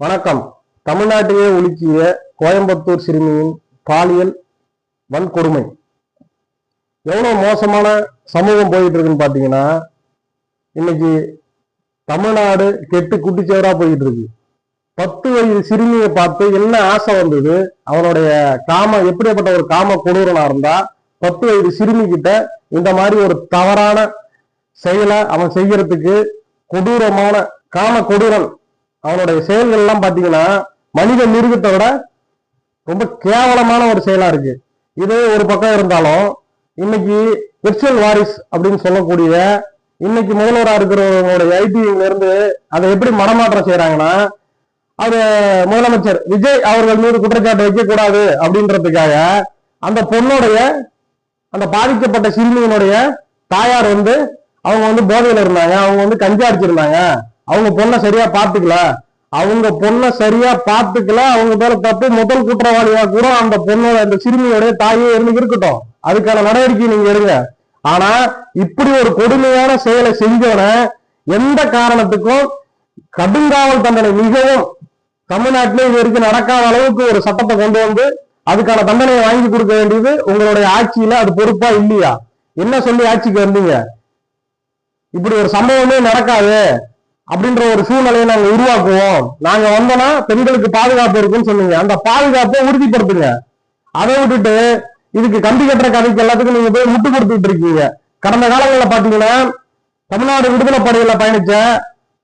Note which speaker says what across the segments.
Speaker 1: வணக்கம். தமிழ்நாட்டையே உலுக்கிய கோயம்புத்தூர் சிறுமியின் பாலியல் வன்கொடுமை எவ்வளவு மோசமான சமூகம் போயிட்டு இருக்குன்னு பாத்தீங்கன்னா, இன்னைக்கு தமிழ்நாடு கெட்டு குட்டிச்சவரா போயிட்டு இருக்கு. 10 வயது சிறுமியை பார்த்து என்ன ஆசை வந்தது, அவனுடைய காம எப்படிப்பட்ட ஒரு காம கொடூரனா இருந்தா 10 வயது சிறுமி கிட்ட இந்த மாதிரி ஒரு தவறான செயலை அவன் செய்யறதுக்கு கொடூரமான காம கொடூரன். அவனுடைய செயல்கள் எல்லாம் பாத்தீங்கன்னா மனித மிருகத்தை விட ரொம்ப கேவலமான ஒரு செயலா இருக்கு. இது ஒரு பக்கம் இருந்தாலும், இன்னைக்கு விர்ச்சுவல் வாரிஸ் அப்படின்னு சொல்லக்கூடிய இன்னைக்கு முதல்வராக இருக்கிறவங்களுடைய ஐடிவில இருந்து அதை எப்படி மனமாற்றம் செய்யறாங்கன்னா, அது முதலமைச்சர் விஜய் அவர்கள் மீது குற்றச்சாட்டு வைக்க கூடாது அப்படின்றதுக்காக அந்த பொண்ணுடைய அந்த பாதிக்கப்பட்ட சிறுமியினுடைய தாயார் அவங்க போதையில இருந்தாங்க, அவங்க கஞ்சா அடிச்சிருந்தாங்க, அவங்க பொண்ணை சரியா பாத்துக்கல, அவங்க பேர தப்பு, முதல் குற்றவாளியா கூட அந்த பொண்ணோட அந்த சிறுமியோடைய தாயே இருக்கட்டும், அதுக்கான நடவடிக்கை நீங்க எடுங்க. ஆனா இப்படி ஒரு கொடுமையான செயலை செஞ்சவன எந்த காரணத்துக்கும் கடுங்காவல் தண்டனை மிகவும் தமிழ்நாட்டிலே இது வரைக்கும் நடக்காத அளவுக்கு ஒரு சட்டத்தை கொண்டு வந்து அதுக்கான தண்டனையை வாங்கி கொடுக்க வேண்டியது உங்களுடைய ஆட்சியில அது பொறுப்பா இல்லையா? என்ன சொல்லி ஆட்சிக்கு வந்தீங்க? இப்படி ஒரு சம்பவமே நடக்காது அப்படின்ற ஒரு சூழ்நிலையை நாங்க உருவாக்குவோம், நாங்க வந்தோம்னா பெண்களுக்கு பாதுகாப்பு இருக்குன்னு சொன்னீங்க. அந்த பாதுகாப்பை உறுதிப்படுத்துங்க. அதை விட்டுட்டு இதுக்கு கம்பி கட்டுற கதைக்கு எல்லாத்துக்கும் நீங்க போய் முட்டு கொடுத்துட்டு இருக்கீங்க. கடந்த காலங்களில் பாத்தீங்கன்னா தமிழ்நாடு விடுதலை படையில பயணிச்ச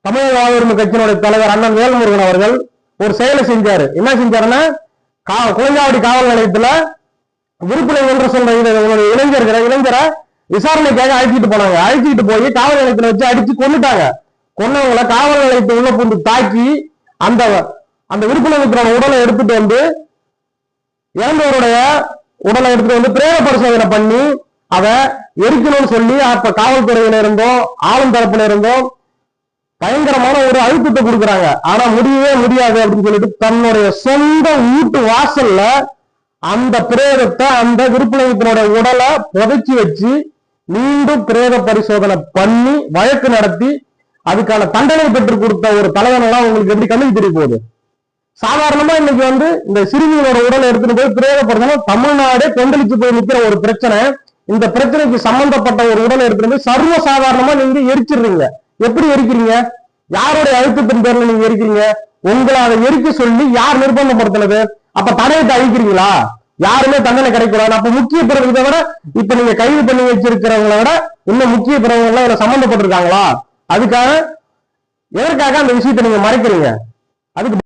Speaker 1: தமிழக வாழ்வுரிமை கட்சியினுடைய தலைவர் அண்ணன் வேல்முருகன் அவர்கள் ஒரு செயலை செஞ்சாரு. என்ன செஞ்சாருன்னா, குளஞ்சாவடி காவல் நிலையத்துல விருப்புலை என்று சொல்ற இளைஞரை விசாரணைக்காக அழைச்சிட்டு போனாங்க. அழைச்சிட்டு போய் காவல் நிலையத்துல வச்சு அடிச்சு கொண்டுட்டாங்க. கொன்னவங்களை காவல் நிலையத்தை உள்ள பூந்து தாக்கி அந்த அந்த விருப்புல இருக்கிற உடலை எடுத்துட்டு வந்து இறந்தவருடைய உடலை எடுத்துட்டு வந்து பிரேத பரிசோதனை பண்ணி அதை எரிக்கணும்னு சொல்லி அப்ப காவல்துறையில இருந்தோம் ஆளும் தரப்புல இருந்தோம் பயங்கரமான ஒரு அழுத்தத்தை கொடுக்குறாங்க. ஆனா முடியவே முடியாது அப்படின்னு சொல்லிட்டு தன்னுடைய சொந்த வீட்டு வாசல்ல அந்த பிரேதத்தை அந்த விருப்புலகத்தினுடைய உடலை புதைச்சி வச்சு மீண்டும் பிரேத பரிசோதனை பண்ணி வழக்கு நடத்தி அதுக்கான தண்டனை பெற்று கொடுத்த ஒரு தலைவனெல்லாம் உங்களுக்கு எப்படி கண்ணுக்கு தெரிய போகுது? சாதாரணமா இன்னைக்கு இந்த சிறுமியோட உடலை எடுத்துட்டு போய் பிரேத பரிசோதனை தமிழ்நாடே கொந்தளிச்சு போய் நிக்கிற ஒரு பிரச்சனை. இந்த பிரச்சனைக்கு சம்பந்தப்பட்ட ஒரு உடலை எடுத்துட்டு போய் சர்வ சாதாரணமா நீங்க எரிச்சிடுறீங்க. எப்படி எரிக்கிறீங்க? யாருடைய அழுத்தத்தின் பேர்ல நீங்க எரிக்கிறீங்க? உங்களை அதை எரிக்க சொல்லி யார் நிர்பந்தப்படுத்தினது? அப்ப தடயத்தை அழிக்கிறீங்களா? யாருமே தண்டனை கிடைக்கூடாது. அப்ப முக்கிய பிறகுதை விட இப்ப நீங்க கைது பண்ணி வச்சிருக்கிறவங்களை விட இன்னும் முக்கிய பிறகு எல்லாம் இதுல சம்பந்தப்பட்டிருக்காங்களா? அதுக்காக எதற்காக அந்த விஷயத்தை நீங்க மறைக்கிறீங்க? அதுக்கு